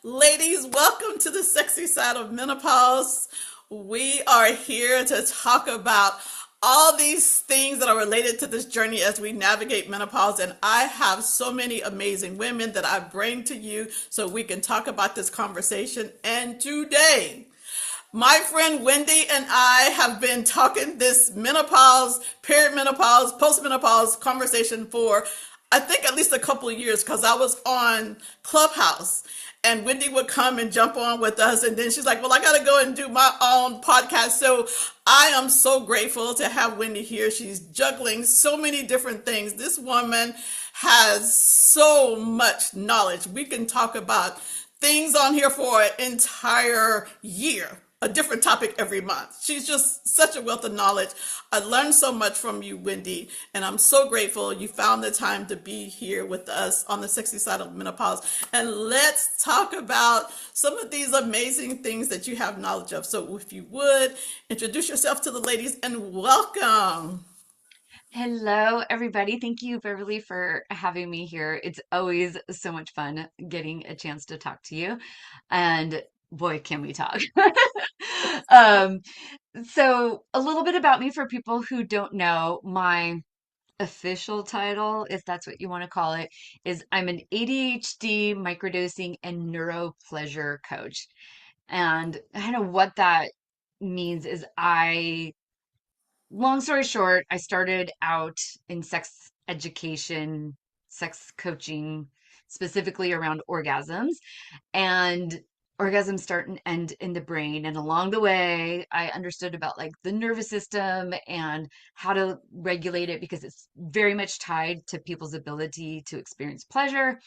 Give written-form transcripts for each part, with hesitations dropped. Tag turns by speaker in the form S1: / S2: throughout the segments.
S1: Ladies, welcome to the Sexy Side of Menopause. We are here to talk about all these things that are related to this journey as we navigate menopause. And I have so many amazing women that I bring to you so we can talk about this conversation. And today, my friend Wendy and I have been talking this menopause, perimenopause, postmenopause conversation for, I think, at least a couple of years because I was on Clubhouse and Wendy would come and jump on with us. And then she's like, well, I got to go and do my own podcast. So I am so grateful to have Wendy here. She's juggling so many different things. This woman has so much knowledge. We can talk about things on here for an entire year, a different topic every month. She's just such a wealth of knowledge. I learned so much from you, Wendy, and I'm so grateful you found the time to be here with us on the Sexy Side of Menopause. And let's talk about some of these amazing things that you have knowledge of. So if you would, introduce yourself to the ladies and welcome.
S2: Hello, everybody. Thank you, Beverly, for having me here. It's always so much fun getting a chance to talk to you. And boy, can we talk. Um, so a little bit about me for people who don't know, my official title, if that's what you want to call it, is I'm an ADHD microdosing and neuro pleasure coach. And kind of what that means is long story short, I started out in sex education, sex coaching, specifically around orgasms. And orgasms start and end in the brain. And along the way, I understood about like the nervous system and how to regulate it because it's very much tied to people's ability to experience pleasure.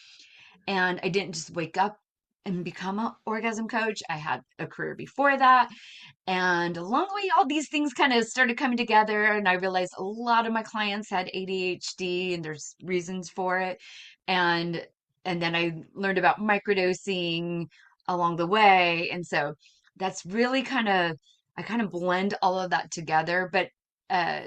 S2: And I didn't just wake up and become an orgasm coach. I had a career before that. And along the way, all these things kind of started coming together, and I realized a lot of my clients had ADHD, and there's reasons for it. And and then I learned about microdosing along the way, and so that's really I kind of blend all of that together. But uh,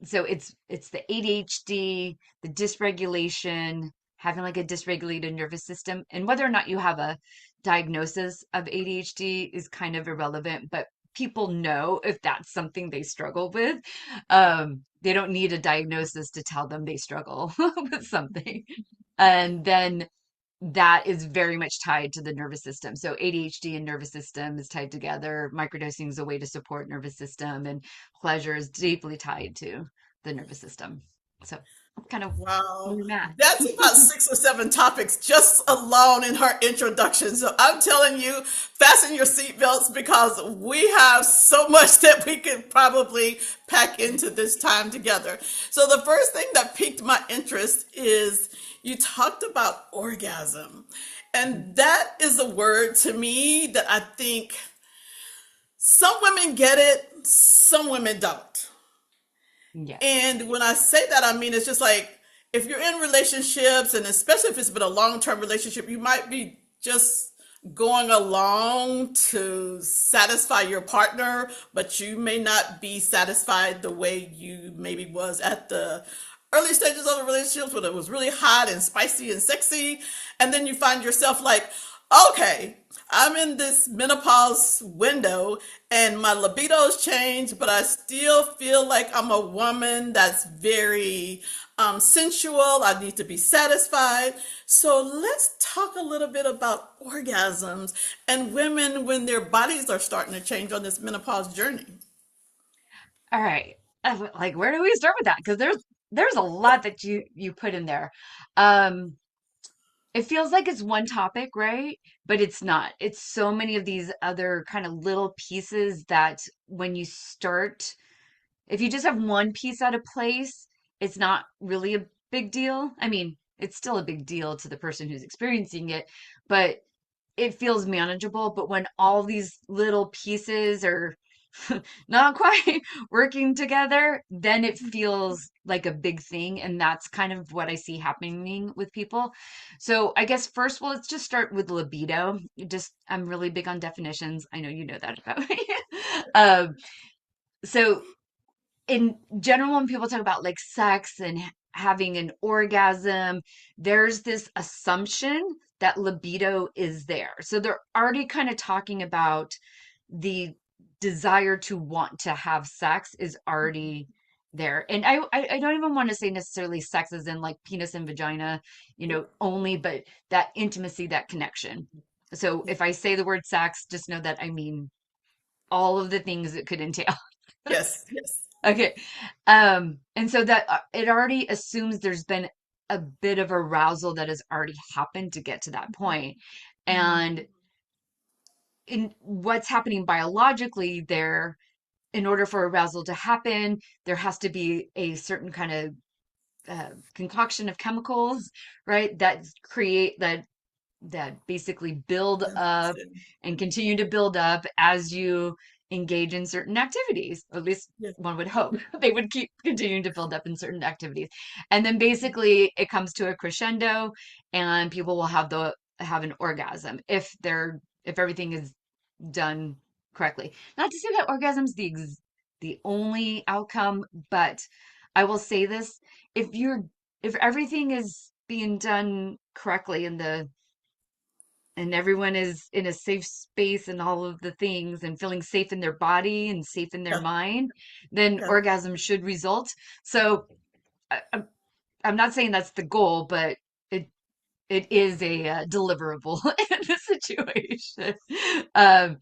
S2: so it's the ADHD, the dysregulation, having like a dysregulated nervous system, and whether or not you have a diagnosis of ADHD is kind of irrelevant, but people know if that's something they struggle with. They don't need a diagnosis to tell them they struggle with something. And then that is very much tied to the nervous system. So ADHD and nervous system is tied together. Microdosing is a way to support nervous system, and pleasure is deeply tied to the nervous system. So kind of
S1: Wow.
S2: where I'm at.
S1: That's about six or seven topics just alone in her introduction. So I'm telling you, fasten your seatbelts because we have so much that we could probably pack into this time together. So the first thing that piqued my interest is you talked about orgasm. And that is a word to me that I think some women get it, some women don't.
S2: Yes.
S1: And when I say that, I mean, it's just like if you're in relationships, and especially if it's been a long term relationship, you might be just going along to satisfy your partner, but you may not be satisfied the way you maybe was at the early stages of the relationships when it was really hot and spicy and sexy. And then you find yourself like, okay, I'm in this menopause window and my libido's changed, but I still feel like I'm a woman that's very sensual. I need to be satisfied. So let's talk a little bit about orgasms and women when their bodies are starting to change on this menopause journey.
S2: All right. Like, where do we start with that? Because there's a lot that you put in there. Um, it feels like it's one topic, right? But it's not. It's so many of these other kind of little pieces that when you start, if you just have one piece out of place, it's not really a big deal. I mean, it's still a big deal to the person who's experiencing it, but it feels manageable. But when all these little pieces are not quite working together, then it feels like a big thing. And that's kind of what I see happening with people. So I guess first, well, let's just start with libido. I'm really big on definitions. I know you know that about me. um, so in general, when people talk about like sex and having an orgasm, there's this assumption that libido is there. So they're already kind of talking about the desire to want to have sex is already there. And I don't even want to say necessarily sex as in like penis and vagina, only, but that intimacy, that connection. So
S1: Yeah.
S2: if I say the word sex, just know that I mean all of the things it could entail.
S1: Yes, yes.
S2: Okay. And so that it already assumes there's been a bit of arousal that has already happened to get to that point.
S1: Mhm.
S2: And in what's happening biologically there, in order for arousal to happen, there has to be a certain kind of concoction of chemicals, right? That create that basically build up and continue to build up as you engage in certain activities. Or at least
S1: Yes.
S2: one would hope they would keep continuing to build up in certain activities. And then basically it comes to a crescendo and people will have an orgasm if everything is done correctly. Not to say that orgasm's the only outcome, but I will say this, if you're if everything is being done correctly and everyone is in a safe space and all of the things and feeling safe in their body and safe in their
S1: Yeah.
S2: mind, then
S1: Yeah.
S2: orgasm should result. So I'm not saying that's the goal, but it it is a deliverable in this situation. Um,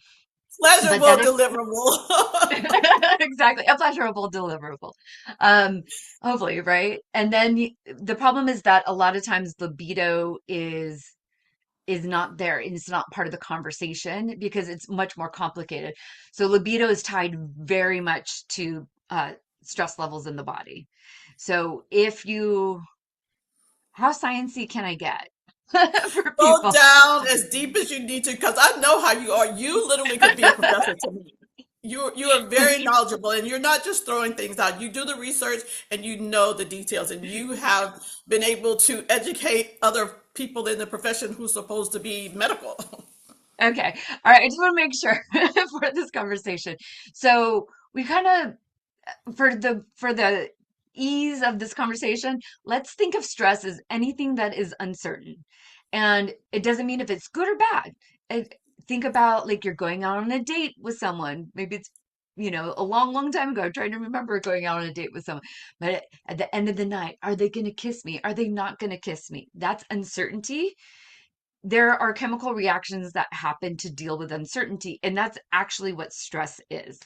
S2: but
S1: Pleasurable
S2: that is
S1: deliverable.
S2: exactly a pleasurable deliverable. Um, hopefully, right? And then the problem is that a lot of times libido is not there and it's not part of the conversation because it's much more complicated. So libido is tied very much to stress levels in the body. So if you, how sciencey can I get for
S1: Go
S2: people?
S1: down as deep as you need to, because I know how you are. You literally could be a professor to me. You are very knowledgeable, and you're not just throwing things out. You do the research, and you know the details, and you have been able to educate other people in the profession who's supposed to be medical.
S2: Okay. All right. I just want to make sure for this conversation. So we kind of for the ease of this conversation, let's think of stress as anything that is uncertain. And it doesn't mean if it's good or bad. It, think about like you're going out on a date with someone. Maybe it's a long, long time ago. I'm trying to remember going out on a date with someone. But at the end of the night, are they going to kiss me? Are they not going to kiss me? That's uncertainty. There are chemical reactions that happen to deal with uncertainty, and that's actually what stress is.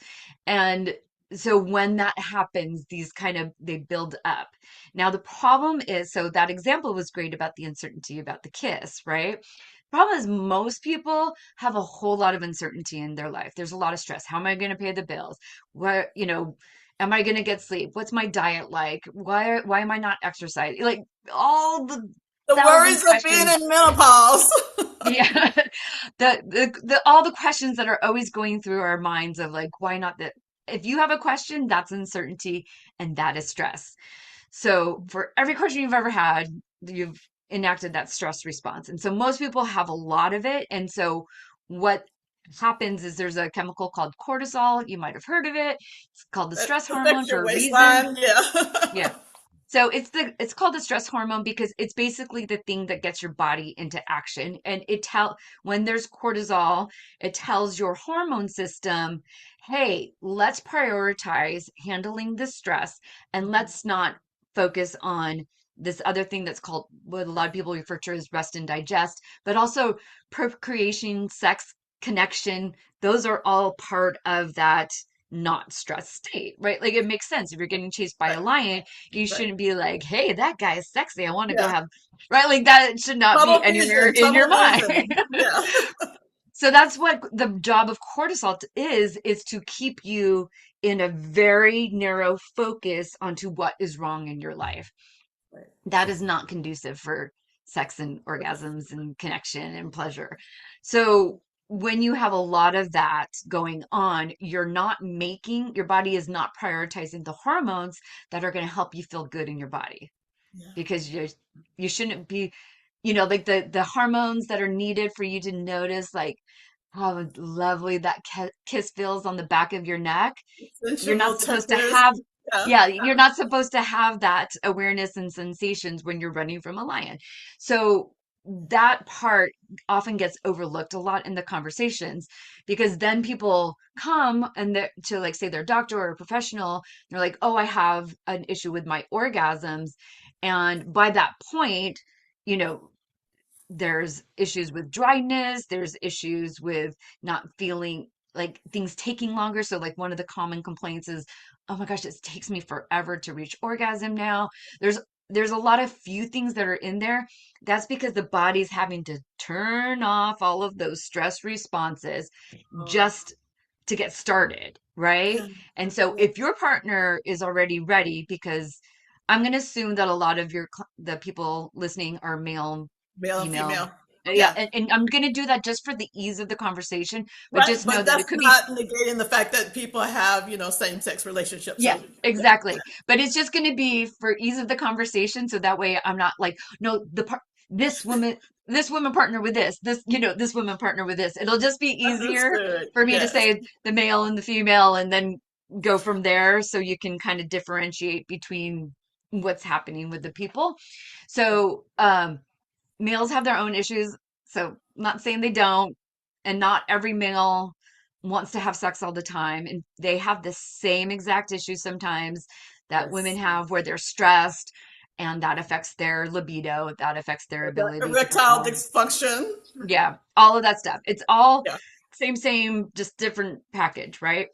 S2: And so when that happens, these kind of they build up. Now the problem is, so that example was great about the uncertainty about the kiss, right? Problem is most people have a whole lot of uncertainty in their life. There's a lot of stress. How am I going to pay the bills? What, am I going to get sleep? What's my diet like? Why am I not exercising? Like all the
S1: The
S2: thousand
S1: worries of being
S2: questions.
S1: in menopause.
S2: Yeah. The all the questions that are always going through our minds of like, why not that? If you have a question, that's uncertainty and that is stress. So for every question you've ever had, you've enacted that stress response. And so most people have a lot of it. And so what happens is there's a chemical called cortisol. You might have heard of it. It's called the
S1: That
S2: stress hormone
S1: affects
S2: for
S1: your
S2: a reason.
S1: waistline. Yeah.
S2: Yeah. So it's called the stress hormone because it's basically the thing that gets your body into action. And when there's cortisol, it tells your hormone system, hey, let's prioritize handling the stress and let's not focus on this other thing that's called what a lot of people refer to as rest and digest, but also procreation, sex, connection. Those are all part of that not stress state, right? Like it makes sense. If you're getting chased by
S1: Right.
S2: a lion, you
S1: Right.
S2: shouldn't be like, hey, that guy is sexy. I want to go
S1: Yeah.
S2: have, right? Like that should not be
S1: Tunnel
S2: anywhere
S1: vision.
S2: in your
S1: Tunnel
S2: mind.
S1: vision. Yeah.
S2: So that's what the job of cortisol is to keep you in a very narrow focus onto what is wrong in your life.
S1: Right.
S2: That is not conducive for sex and orgasms and connection and pleasure. So when you have a lot of that going on, your body is not prioritizing the hormones that are going to help you feel good in your body
S1: Yeah.
S2: because you shouldn't be, like the hormones that are needed for you to notice like how lovely that kiss feels on the back of your neck. You're not
S1: Sensual
S2: supposed to
S1: touches.
S2: have,
S1: Yeah.
S2: yeah, you're not supposed to have that awareness and sensations when you're running from a lion. So that part often gets overlooked a lot in the conversations, because then people come and to like say their doctor or a professional, they're like, oh, I have an issue with my orgasms. And by that point, you know, there's issues with dryness, there's issues with not feeling like things taking longer. So like one of the common complaints is, oh my gosh, it takes me forever to reach orgasm now. There's there's a lot of few things that are in there. That's because the body's having to turn off all of those stress responses
S1: Oh,
S2: just to get started, right?
S1: yeah,
S2: And so
S1: yeah.
S2: if your partner is already ready, because I'm going to assume that a lot of the people listening are male,
S1: Male and
S2: female.
S1: female.
S2: Yeah,
S1: Yeah.
S2: and I'm going to do that just for the ease of the conversation, but
S1: Right.
S2: just know
S1: But
S2: that
S1: that's
S2: it could be,
S1: not negating the fact that people have, same sex relationships.
S2: yeah,
S1: So, yeah.
S2: exactly. But it's just going to be for ease of the conversation. So that way I'm not like, no, this woman, this woman partner with this woman partner with this. It'll just be easier
S1: Understood.
S2: for me to
S1: Yes.
S2: say the male and the female and then go from there. So you can kind of differentiate between what's happening with the people. So, males have their own issues. So, I'm not saying they don't, and not every male wants to have sex all the time. And they have the same exact issues sometimes that women
S1: Yes.
S2: have where they're stressed, and that affects their libido, that affects their
S1: The
S2: ability to
S1: erectile
S2: perform.
S1: dysfunction.
S2: Yeah, all of that stuff. It's all
S1: Yeah.
S2: same, just different package, right?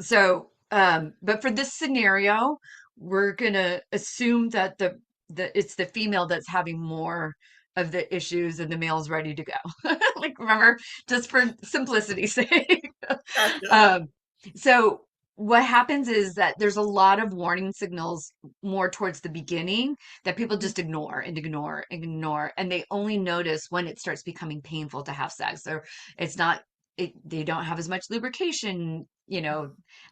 S2: So, but for this scenario, we're gonna assume that the it's the female that's having more of the issues and the male's ready to go. Like, remember, just for simplicity's sake.
S1: Gotcha.
S2: Um, so what happens is that there's a lot of warning signals more towards the beginning that people just ignore and ignore, and they only notice when it starts becoming painful to have sex, or it's not they don't have as much lubrication,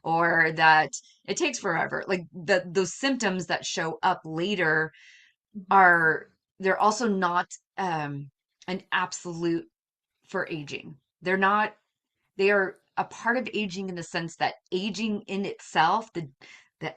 S2: or that it takes forever. Like those symptoms that show up later are they're also not an absolute for aging. They're not they are a part of aging in the sense that aging in itself, the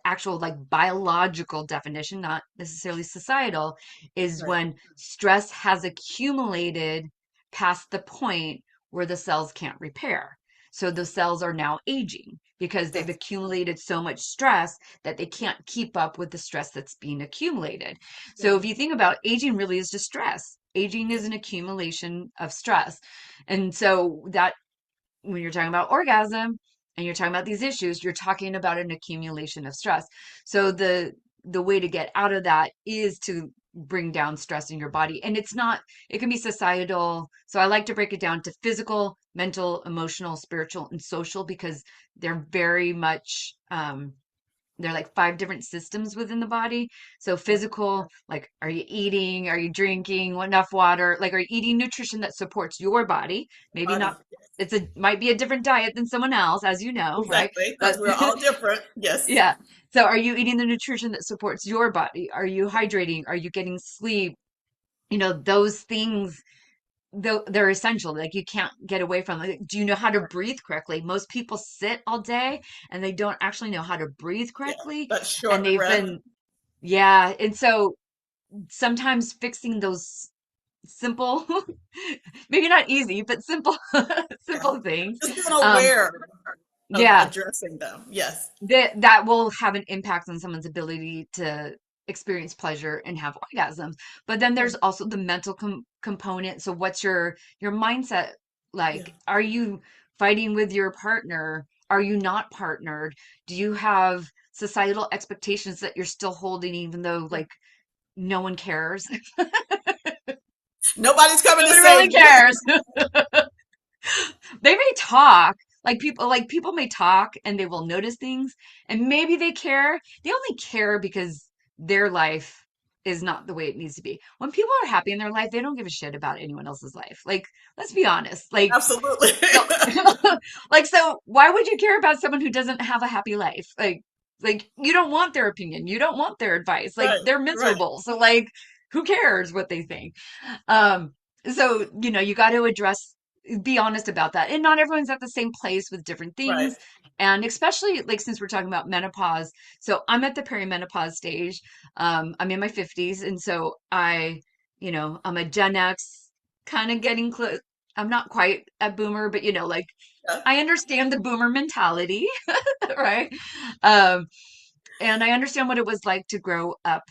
S2: actual like biological definition, not necessarily societal, is
S1: Right.
S2: when stress has accumulated past the point where the cells can't repair. So the cells are now aging because they've
S1: Gotcha.
S2: accumulated so much stress that they can't keep up with the stress that's being accumulated. So if
S1: Right.
S2: you think about aging, really is just stress. Aging is
S1: Yes.
S2: an accumulation of stress. And so that when you're talking about orgasm and you're talking about these issues, you're talking about an accumulation of stress. So the way to get out of that is to bring down stress in your body. And it can be societal. So I like to break it down to physical, mental, emotional, spiritual, and social, because they're very much they're like five different systems within the body. So
S1: Right.
S2: physical, like, are you eating? Are you drinking enough water? Like, are you eating nutrition that supports your body? Maybe
S1: Body.
S2: not. Might be a different diet than someone else, as you know, right?
S1: Exactly. Because
S2: But
S1: we're all different. Yes.
S2: yeah. So are you eating the nutrition that supports your body? Are you hydrating? Are you getting sleep? Those things, though, they're essential. Like, you can't get away from it. Do you know how to breathe correctly? Most people sit all day and they don't actually know how to breathe
S1: Yeah.
S2: correctly.
S1: That
S2: And
S1: short
S2: they've
S1: breath.
S2: been Yeah, and so sometimes fixing those simple, maybe not easy, but simple,
S1: Yeah.
S2: simple things,
S1: Just being
S2: um,
S1: aware of
S2: yeah,
S1: addressing them. Yes.
S2: that will have an impact on someone's ability to experience pleasure and have orgasms. But then
S1: Yeah.
S2: there's also the mental component. So what's your mindset
S1: Yeah.
S2: like? Are you fighting with your partner? Are you not partnered? Do you have societal expectations that you're still holding, even though
S1: Yeah.
S2: like no one cares?
S1: Nobody's coming to
S2: Nobody really
S1: save you.
S2: cares. They may talk, like people may talk and they will notice things, and maybe they care. They only care because their life is not the way it needs to be. When people are happy in their life, they don't give a shit about anyone else's life. Like, let's be honest.
S1: Absolutely.
S2: So, so why would you care about someone who doesn't have a happy life? Like you don't want their opinion. You don't want their advice. Like,
S1: Right.
S2: they're
S1: Right.
S2: miserable. So like, who cares what they think? Um, so, you got to be honest about that. And not everyone's at the same place with different
S1: Right.
S2: things. And especially like since we're talking about menopause. So I'm at the perimenopause stage. I'm in my 50s. And so I'm a Gen X, kind of getting close. I'm not quite a boomer, but like
S1: Yeah,
S2: I understand the boomer mentality, right? Um, and I understand what it was like to grow up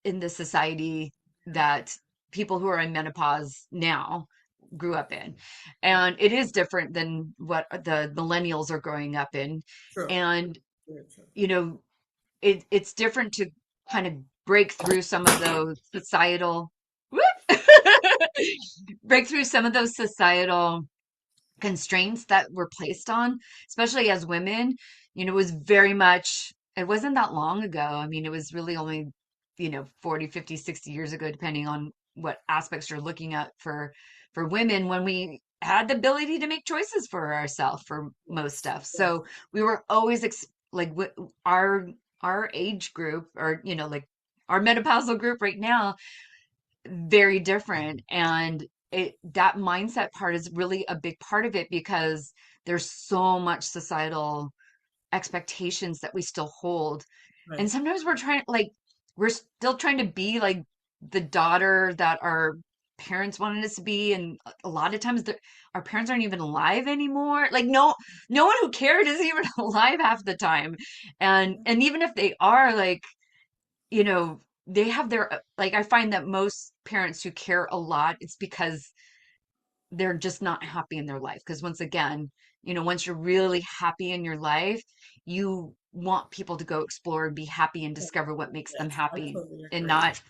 S2: in the society that people who are in menopause now grew up in. And it is different than what the millennials are growing up in.
S1: true.
S2: And,
S1: Very true.
S2: you know, it's different to kind of break through some of those societal break through some of those societal constraints that were placed on, especially as women. It was very much, it wasn't that long ago. I mean, it was really only, 40, 50, 60 years ago, depending on what aspects you're looking at for women, when we had the ability to make choices for ourselves for most
S1: Yes,
S2: stuff.
S1: yes.
S2: So we were always like our age group, or like our menopausal group right now, very different. And that mindset part is really a big part of it, because there's so much societal expectations that we still hold. And
S1: Right.
S2: sometimes we're still trying to be like the daughter that our parents wanted us to be. And a lot of times our parents aren't even alive anymore. Like, no one who cared is even alive half the time. And even if they are, like, you know, they have their, like, I find that most parents who care a lot, it's because they're just not happy in their life. Because once again, once you're really happy in your life, you want people to go explore and be happy and discover what makes them
S1: Yes, I
S2: happy,
S1: totally
S2: and
S1: agree.
S2: not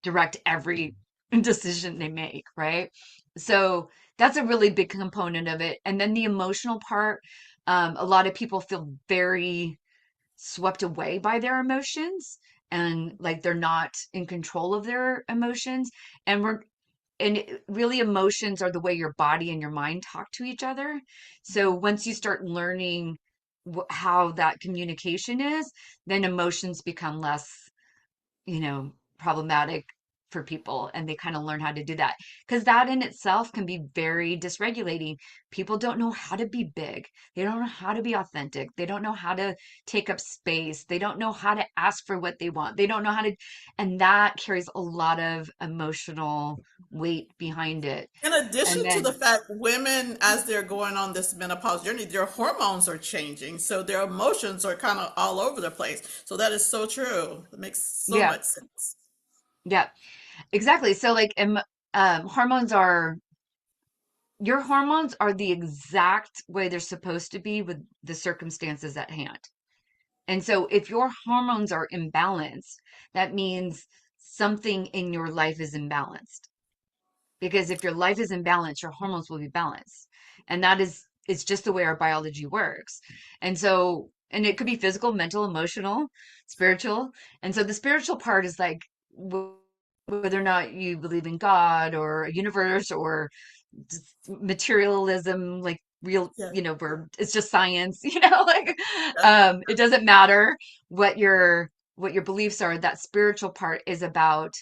S2: direct every decision they make, right? So that's a really big component of it. And then the emotional part, a lot of people feel very swept away by their emotions, and like they're not in control of their emotions. And really, emotions are the way your body and your mind talk to each other. So once you start learning how that communication is, then emotions become less, problematic for people, and they kind of learn how to do that, because that in itself can be very dysregulating. People don't know how to be big. They don't know how to be authentic. They don't know how to take up space. They don't know how to ask for what they want. They don't know how to, and that carries a lot of emotional weight behind it.
S1: In
S2: And
S1: addition to the
S2: then,
S1: fact women, as they're going on this menopause journey, their hormones are changing. So their emotions are kind of all over the place. So that is so true. It makes so
S2: yeah,
S1: much sense.
S2: yeah, exactly. So like, hormones are your hormones are the exact way they're supposed to be with the circumstances at hand. And so if your hormones are imbalanced, that means something in your life is imbalanced. Because if your life is imbalanced, your hormones will be balanced. And that is, it's just the way our biology works. And so, and it could be physical, mental, emotional, spiritual. And so the spiritual part is like, whether or not you believe in God or a universe or just materialism, like real,
S1: Yeah,
S2: where it's just science, like,
S1: yeah,
S2: it doesn't matter what your beliefs are. That spiritual part is about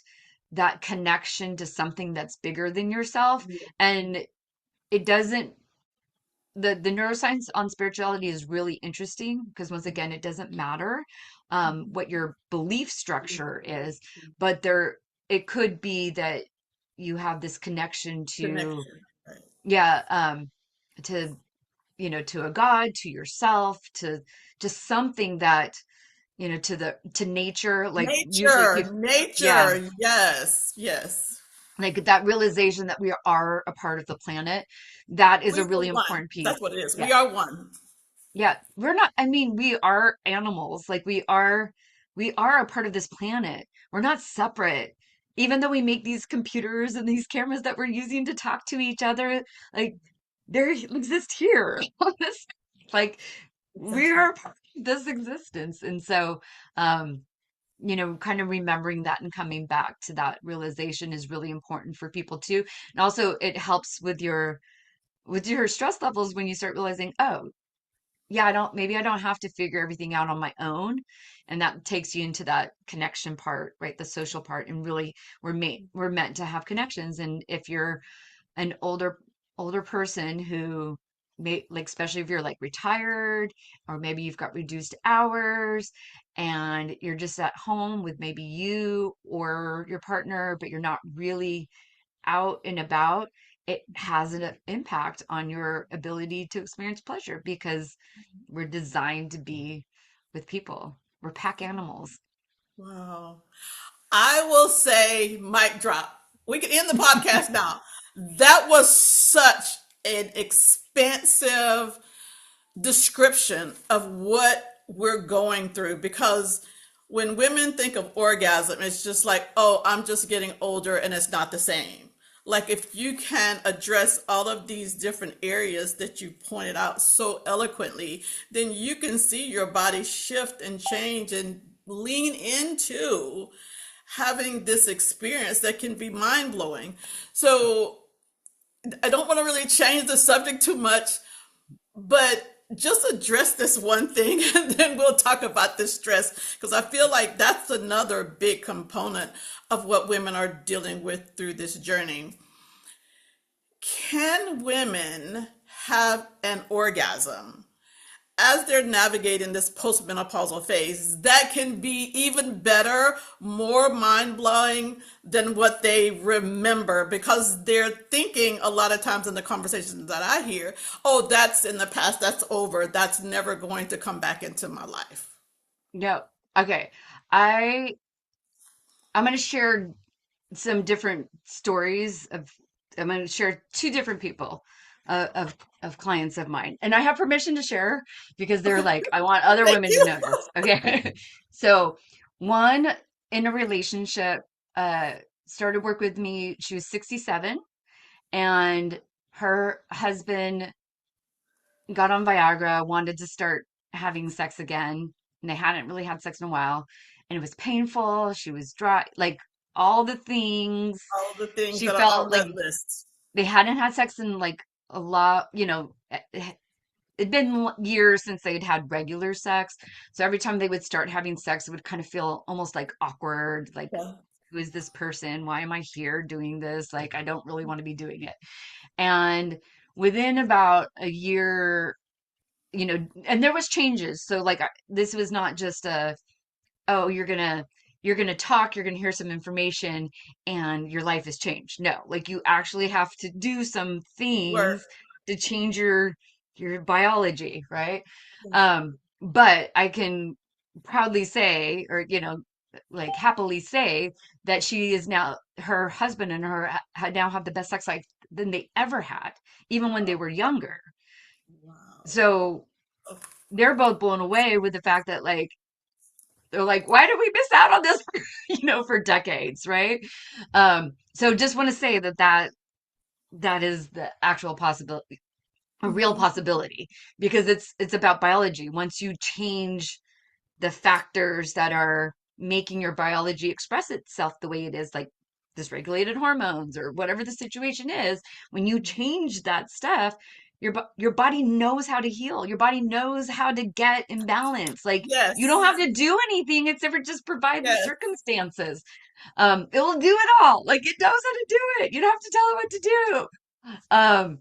S2: that connection to something that's bigger than yourself.
S1: yeah.
S2: And it doesn't, the neuroscience on spirituality is really interesting, because once again, it doesn't matter what your belief structure is, but it could be that you have this connection to,
S1: Connection. Right.
S2: yeah, to, to a god, to yourself, to just something that, to nature. Like usually
S1: Nature,
S2: people, yeah,
S1: nature. Yes, yes.
S2: like that realization that we are a part of the planet. That is
S1: We
S2: a
S1: are
S2: really
S1: one.
S2: important piece.
S1: That's what it is.
S2: Yeah.
S1: We are one.
S2: Yeah, we're not, I mean, we are animals. Like we are a part of this planet. We're not separate. Even though we make these computers and these cameras that we're using to talk to each other, like they exist here on this, like we
S1: Exactly.
S2: are a part of this existence. And so, um, kind of remembering that and coming back to that realization is really important for people too. And also it helps with your stress levels, when you start realizing, oh, yeah, maybe I don't have to figure everything out on my own. And that takes you into that connection part, right? The social part. And really, we're meant to have connections. And if you're an older person who like, especially if you're like retired, or maybe you've got reduced hours and you're just at home with maybe you or your partner, but you're not really out and about, it has an impact on your ability to experience pleasure because we're designed to be with people. We're pack animals.
S1: Wow. I will say, mic drop. We can end the podcast now. That was such an expansive description of what we're going through, because when women think of orgasm, it's just like, oh, I'm just getting older and it's not the same. Like, if you can address all of these different areas that you pointed out so eloquently, then you can see your body shift and change and lean into having this experience that can be mind blowing. So, I don't want to really change the subject too much, but just address this one thing and then we'll talk about this stress, because I feel like that's another big component of what women are dealing with through this journey. Can women have an orgasm as they're navigating this postmenopausal phase that can be even better, more mind blowing than what they remember? Because they're thinking a lot of times in the conversations that I hear, oh, that's in the past, that's over, that's never going to come back into my life.
S2: No. Okay. I I'm going to share some different stories of I'm going to share two different people of clients of mine. And I have permission to share because they're like, I want other
S1: Thank
S2: women to
S1: you.
S2: know this. Okay. So one in a relationship uh started work with me. She was 67 and her husband got on Viagra, wanted to start having sex again, and they hadn't really had sex in a while, and it was painful. She was dry, like all the things.
S1: All the things
S2: She
S1: that are
S2: felt
S1: on
S2: like
S1: that list.
S2: they hadn't had sex in like a lot, it'd been years since they'd had regular sex. So every time they would start having sex, it would kind of feel almost like awkward, like,
S1: Yeah.
S2: who is this person? Why am I here doing this? Like, I don't really want to be doing it. And within about a year, and there was changes. So like this was not just a, oh, you're gonna talk, you're gonna hear some information, and your life has changed. No, like you actually have to do some
S1: Work.
S2: things to change your biology, right? But I can proudly say, or like happily say that she is now, her husband and her now have the best sex life than they ever had, even when they were younger.
S1: Wow.
S2: So they're both blown away with the fact that like they're like, why did we miss out on this for, for decades, right? So just want to say that is the actual possibility, a real
S1: Mhm.
S2: possibility, because it's about biology. Once you change the factors that are making your biology express itself the way it is, like dysregulated hormones or whatever the situation is, when you change that stuff, your body knows how to heal. Your body knows how to get in balance. Like you don't have
S1: Yes.
S2: to do anything except for just provide the
S1: Yes.
S2: circumstances. It will do it all. Like it knows how to do it. You don't have to tell it what to do. Um,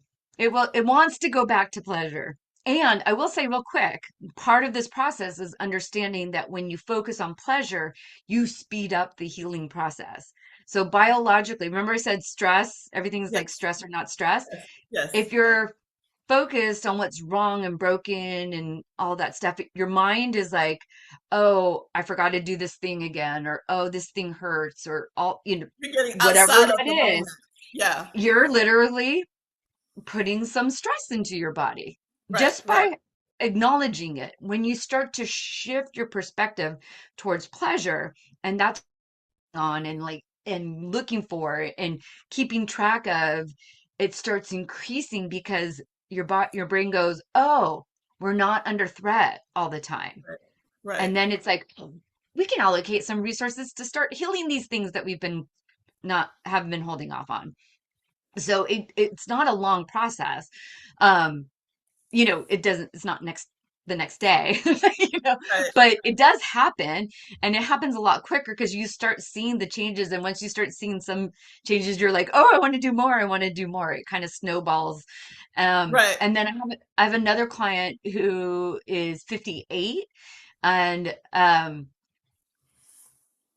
S2: it wants to go back to pleasure. And I will say real quick, part of this process is understanding that when you focus on pleasure, you speed up the healing process. So biologically, remember I said stress, everything's like
S1: Yes.
S2: stress or not stress.
S1: Yes. Yes.
S2: If you're focused on what's wrong and broken and all that stuff, your mind is like, oh, I forgot to do this thing again, or oh, this thing hurts, or all,
S1: You're getting
S2: whatever
S1: outside of
S2: that
S1: the
S2: is,
S1: moment. Yeah.
S2: you're literally putting some stress into your body
S1: Right.
S2: just
S1: Right.
S2: by acknowledging it. When you start to shift your perspective towards pleasure, and that's on and like and looking for it and keeping track of, it starts increasing because your brain goes, oh, we're not under threat all the time.
S1: Right. Right.
S2: And then it's like, oh, we can allocate some resources to start healing these things that we've been not have been holding off on. So it's not a long process. Um, it's not the next day, you know,
S1: Right.
S2: but it does happen, and it happens a lot quicker because you start seeing the changes. And once you start seeing some changes, you're like, oh, I want to do more. I want to do more. It kind of snowballs.
S1: Right.
S2: And then I have another client who is 58, and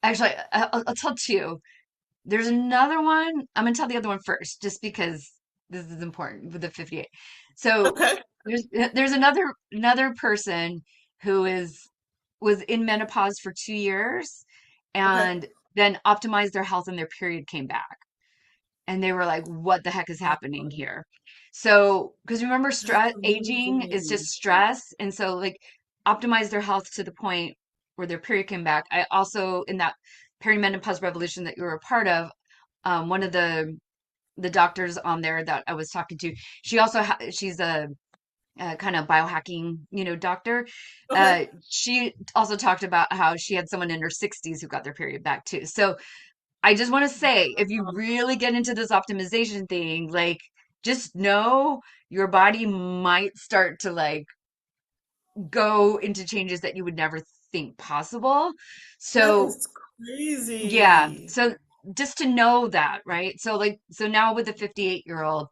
S2: actually, I'll tell two. There's another one. I'm gonna tell the other one first, just because this is important with the 58. So
S1: Okay.
S2: there's another person who was in menopause for 2 years
S1: Okay.
S2: and then optimized their health and their period came back. And they were like, what the heck is
S1: Wow.
S2: happening here? So, because remember,
S1: That's
S2: stress, aging is just
S1: amazing.
S2: stress. And so, like, optimize their health to the point where their period came back. I also, in that perimenopause revolution that you were a part of, one of the doctors on there that I was talking to, she's a kind of biohacking, doctor.
S1: Okay.
S2: She also talked about how she had someone in her 60s who got their period back too. So I just want to say, if you really get into this optimization thing, like, just know your body might start to like go into changes that you would never think possible.
S1: That
S2: So,
S1: is
S2: yeah.
S1: crazy.
S2: So just to know that, right? So like, so now with the 58-year-old,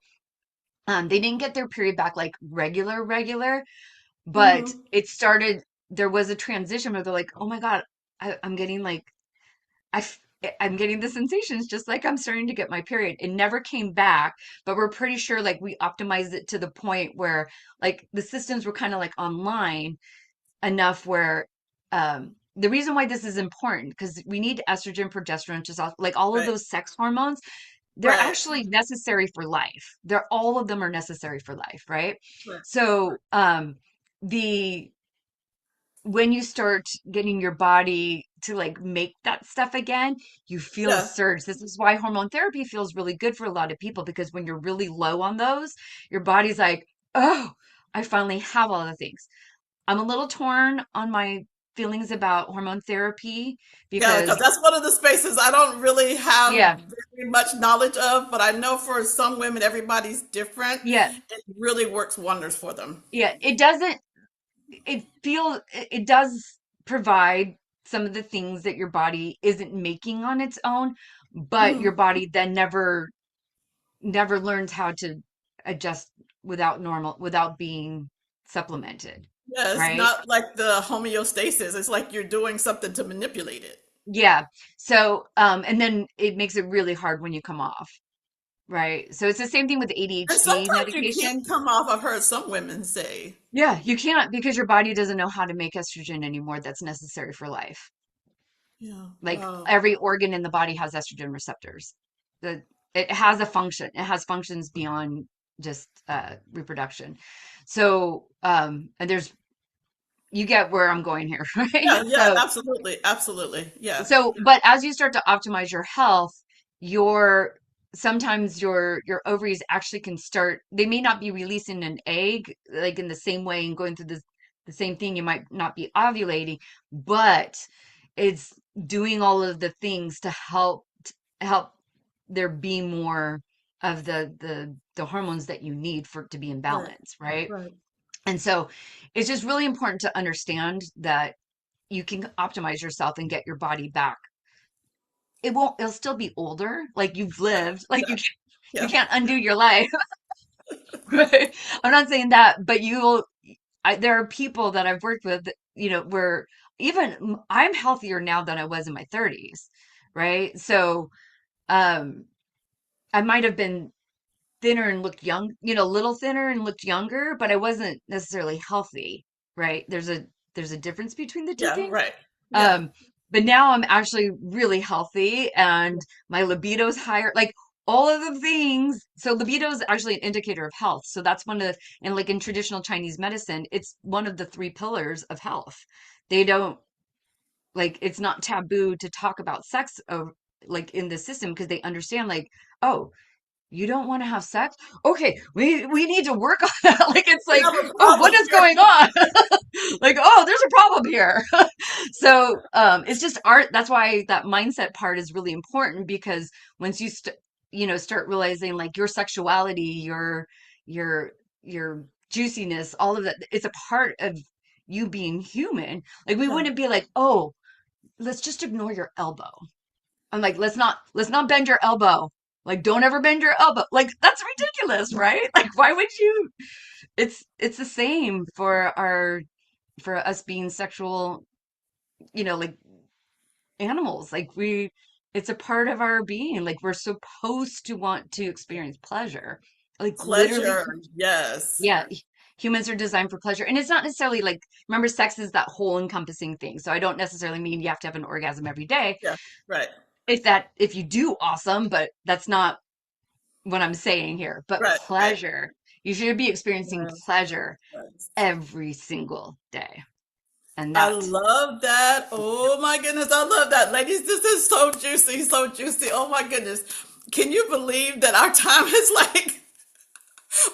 S2: they didn't get their period back like regular, but
S1: Hmm.
S2: it started, there was a transition where they're like, oh my God, I'm getting like I f- I'm getting the sensations just like I'm starting to get my period. It never came back, but we're pretty sure like we optimized it to the point where like the systems were kind of like online enough where the reason why this is important because we need estrogen, progesterone, just like all of
S1: Right.
S2: those sex hormones, they're
S1: Right.
S2: actually necessary for life. They're all of them are necessary for life, right?
S1: Right.
S2: So the when you start getting your body to like make that stuff again, you feel a
S1: Yeah.
S2: surge. This is why hormone therapy feels really good for a lot of people because when you're really low on those, your body's like, oh, I finally have all the things. I'm a little torn on my feelings about hormone therapy
S1: Yeah, because
S2: because,
S1: that's one of the spaces I don't really have
S2: yeah,
S1: very much knowledge of, but I know for some women, everybody's different.
S2: yeah,
S1: It really works wonders for them.
S2: yeah, it doesn't, it does provide some of the things that your body isn't making on its own, but your
S1: Hmm.
S2: body then never learns how to adjust without being supplemented,
S1: Yeah, it's
S2: right?
S1: not like the homeostasis. It's like you're doing something to manipulate it.
S2: Yeah. So and then it makes it really hard when you come off, right? So it's the same thing with
S1: And
S2: ADHD
S1: sometimes you
S2: medication.
S1: can't come off, I've heard some women say.
S2: Yeah, you can't because your body doesn't know how to make estrogen anymore that's necessary for life.
S1: Yeah,
S2: Like
S1: wow.
S2: every organ in the body has estrogen receptors. The it has a function. It has functions beyond just reproduction. So and there's you get where I'm going here, right?
S1: Yeah, yeah, absolutely, absolutely. Yeah,
S2: But as you start to optimize your health, your sometimes your ovaries actually can start, they may not be releasing an egg like in the same way and going through the same thing. You might not be ovulating, but it's doing all of the things to help there be more of the hormones that you need for to be in
S1: right,
S2: balance, right?
S1: right,
S2: And so it's just really important to understand that you can optimize yourself and get your body back. It'll still be older, like you've lived, like
S1: yeah,
S2: you
S1: yeah.
S2: can't undo your life. Right? I'm not saying that, but there are people that I've worked with, where even I'm healthier now than I was in my 30s, right? So, um, I might have been thinner and looked young, a little thinner and looked younger, but I wasn't necessarily healthy, right? There's a difference between the two
S1: Yeah,
S2: things.
S1: right. Yeah,
S2: Um, but now I'm actually really healthy and my libido's higher. Like all of the things. So libido is actually an indicator of health. So that's one of the, and like in traditional Chinese medicine, it's one of the three pillars of health. They don't like it's not taboo to talk about sex like in the system because they understand like, oh, you don't want to have sex? Okay, we need to work on that. Like it's
S1: we
S2: like,
S1: have a
S2: oh, what
S1: problem
S2: is
S1: here.
S2: going on? Like, oh, there's a problem here. So it's just art. That's why that mindset part is really important because once start realizing like your sexuality, your your juiciness, all of that, it's a part of you being human. Like we
S1: Yeah,
S2: wouldn't be like, oh, let's just ignore your elbow. I'm like, let's not bend your elbow. Like, don't ever bend your elbow. Like, that's ridiculous, right? Like, why would you? It's the same for us being sexual, like animals. Like It's a part of our being. Like we're supposed to want to experience pleasure. Like literally,
S1: Pleasure. Yes.
S2: yeah, humans are designed for pleasure. And it's not necessarily like, remember, sex is that whole encompassing thing. So I don't necessarily mean you have to have an orgasm every day.
S1: Yeah. Right.
S2: If you do, awesome, but that's not what I'm saying here. But
S1: Right. Right.
S2: pleasure, you should be experiencing
S1: Yes.
S2: pleasure
S1: Yes.
S2: every single day. And
S1: I
S2: that,
S1: love that. Oh my goodness, I love that. Ladies, this is so juicy, so juicy. Oh my goodness. Can you believe that our time is like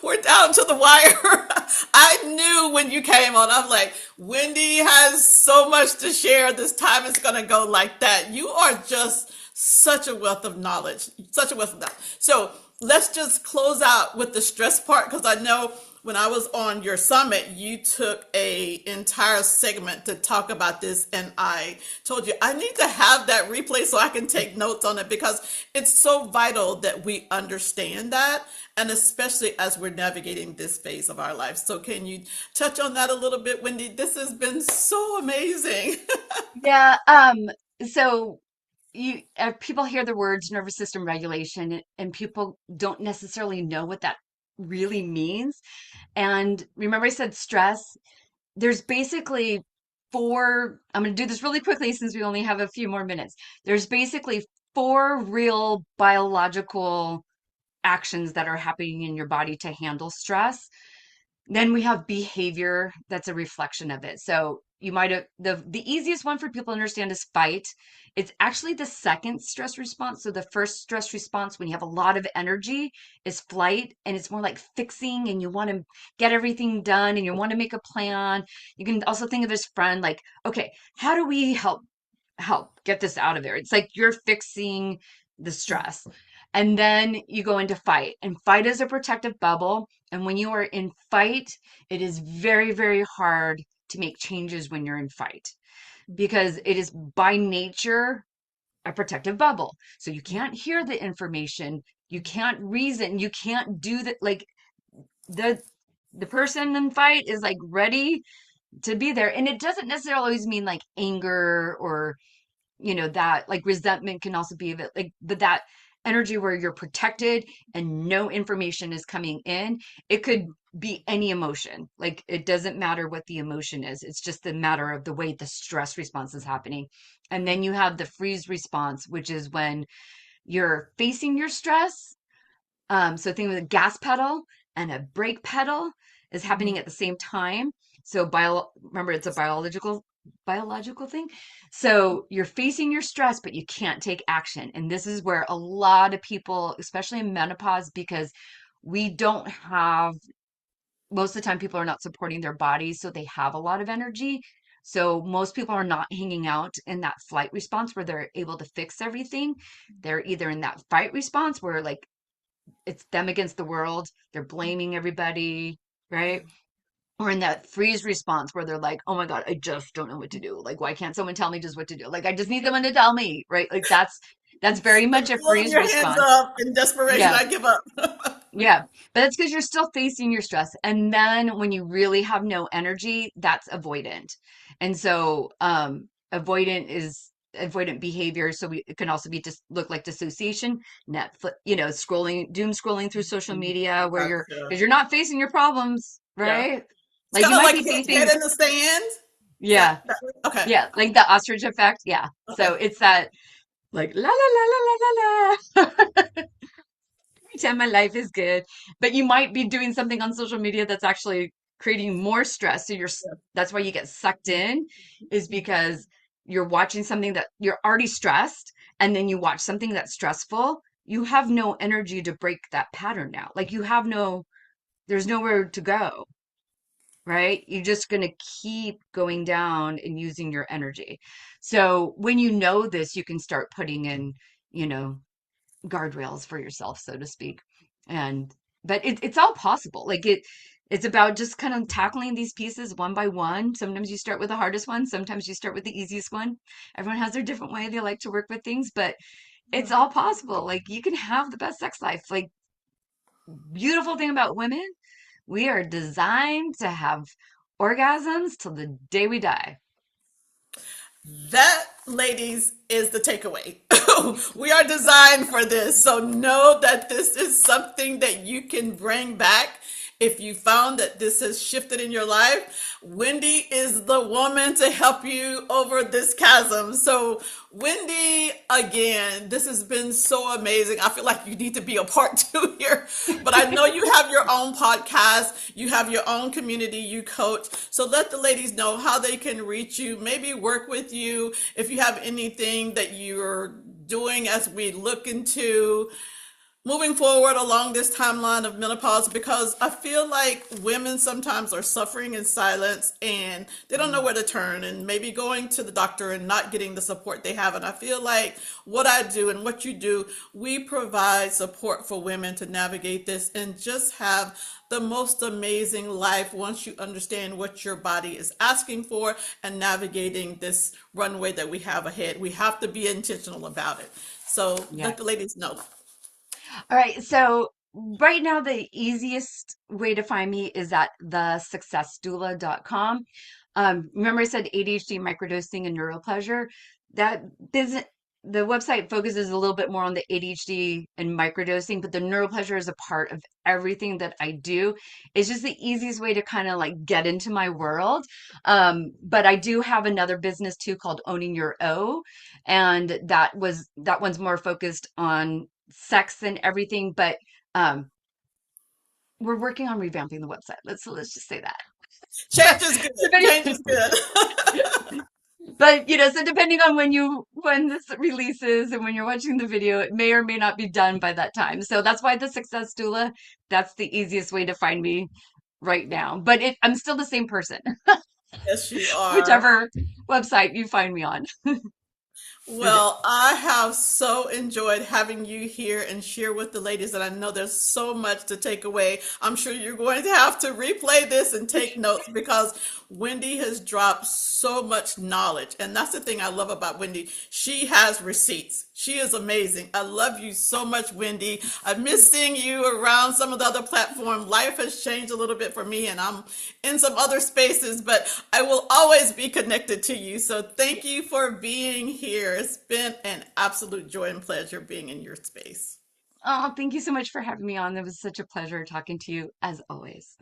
S1: we're down to the wire? I knew when you came on, I'm like, Wendy has so much to share. This time is going to go like that. You are just such a wealth of knowledge, such a wealth of knowledge. So let's just close out with the stress part because I know when I was on your summit, you took a entire segment to talk about this, and I told you I need to have that replay so I can take notes on it because it's so vital that we understand that, and especially as we're navigating this phase of our life. So, can you touch on that a little bit, Wendy? This has been so amazing.
S2: yeah. So people hear the words nervous system regulation, and people don't necessarily know what that really means. And remember, I said stress. There's basically four. I'm going to do this really quickly since we only have a few more minutes. There's basically four real biological actions that are happening in your body to handle stress. Then we have behavior that's a reflection of it. So you might have the easiest one for people to understand is fight. It's actually the second stress response. So the first stress response when you have a lot of energy is flight, and it's more like fixing, and you want to get everything done and you want to make a plan. You can also think of as friend, like, okay, how do we help get this out of there? It's like you're fixing the stress. And then you go into fight, and fight is a protective bubble. And when you are in fight, it is very, very hard to make changes when you're in fight because it is by nature a protective bubble. So you can't hear the information, you can't reason, you can't do that. Like the the person in fight is like ready to be there. And it doesn't necessarily always mean like anger or that like resentment can also be of it, like, but that energy where you're protected and no information is coming in. It could be any emotion. Like it doesn't matter what the emotion is, it's just the matter of the way the stress response is happening. And then you have the freeze response, which is when you're facing your stress. So think of a gas pedal and a brake pedal is happening at the same time. So remember, it's a biological thing. So you're facing your stress, but you can't take action. And this is where a lot of people, especially in menopause, because we don't have most of the time people are not supporting their bodies, so they have a lot of energy. So most people are not hanging out in that flight response where they're able to fix everything. They're either in that fight response where like it's them against the world. They're blaming everybody, right? Or in that freeze response where they're like, oh my God, I just don't know what to do. Like, why can't someone tell me just what to do? Like, I just need someone to tell me, right? Like that's very
S1: The
S2: much a
S1: throwing
S2: freeze
S1: your hands
S2: response.
S1: up in desperation,
S2: Yeah.
S1: I give up.
S2: Yeah, but that's because you're still facing your stress. And then when you really have no energy, that's avoidant. And so avoidant is avoidant behavior. So it can also be just look like dissociation, Netflix, doom scrolling through social media where
S1: Gotcha.
S2: because you're not facing your problems,
S1: Yeah.
S2: right?
S1: It's
S2: Like
S1: kind
S2: you
S1: of
S2: might
S1: like
S2: be
S1: head
S2: facing,
S1: in the sand. Is
S2: yeah,
S1: okay?
S2: yeah, like the ostrich effect. Yeah.
S1: Okay.
S2: So it's that like la la la la la la la. Pretend my life is good, but you might be doing something on social media that's actually creating more stress. So that's why you get sucked in, is because you're watching something that you're already stressed, and then you watch something that's stressful. You have no energy to break that pattern now. Like there's nowhere to go, right? You're just going to keep going down and using your energy. So when you know this, you can start putting in, you know, guardrails for yourself, so to speak. And but it's all possible. It's about just kind of tackling these pieces one by one. Sometimes you start with the hardest one, sometimes you start with the easiest one. Everyone has their different way they like to work with things, but it's all possible. Like you can have the best sex life. Like beautiful thing about women, we are designed to have orgasms till the day we die.
S1: That, ladies, is the takeaway. So we are designed for this. So know that this is something that you can bring back. If you found that this has shifted in your life, Wendy is the woman to help you over this chasm. So, Wendy, again, this has been so amazing. I feel like you need to be a part two here, but I know you have your own podcast, you have your own community, you coach. So, let the ladies know how they can reach you, maybe work with you if you have anything that you're doing as we look into moving forward along this timeline of menopause, because I feel like women sometimes are suffering in silence and they don't know where to turn, and maybe going to the doctor and not getting the support they have. And I feel like what I do and what you do, we provide support for women to navigate this and just have the most amazing life once you understand what your body is asking for and navigating this runway that we have ahead. We have to be intentional about it. So
S2: Yeah.
S1: let the ladies know.
S2: All right. So right now, the easiest way to find me is at thesuccessdoula.com. Remember I said ADHD, microdosing, and neural pleasure? That business, the website focuses a little bit more on the ADHD and microdosing, but the neural pleasure is a part of everything that I do. It's just the easiest way to kind of like get into my world. But I do have another business too called Owning Your O, and that one's more focused on sex and everything, but um we're working on revamping the website. Let's just say that.
S1: Change
S2: But
S1: is good.
S2: depending,
S1: Change is good.
S2: but so depending on when this releases and when you're watching the video, it may or may not be done by that time. So that's why the Success Doula, that's the easiest way to find me right now. But I'm still the same person,
S1: Yes, you are.
S2: whichever website you find me on. Okay.
S1: Well, I have so enjoyed having you here and share with the ladies, and I know there's so much to take away. I'm sure you're going to have to replay this and take notes, because Wendy has dropped so much knowledge. And that's the thing I love about Wendy. She has receipts. She is amazing. I love you so much, Wendy. I miss seeing you around some of the other platforms. Life has changed a little bit for me, and I'm in some other spaces, but I will always be connected to you. So thank you for being here. It's been an absolute joy and pleasure being in your space.
S2: Oh, thank you so much for having me on. It was such a pleasure talking to you as always.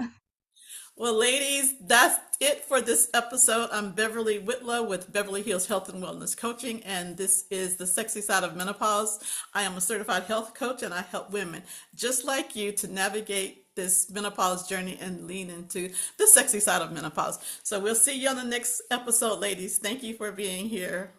S1: Well, ladies, that's it for this episode. I'm Beverly Whitlow with Beverly Hills Health and Wellness Coaching, and this is the Sexy Side of Menopause. I am a certified health coach, and I help women just like you to navigate this menopause journey and lean into the sexy side of menopause. So we'll see you on the next episode, ladies. Thank you for being here.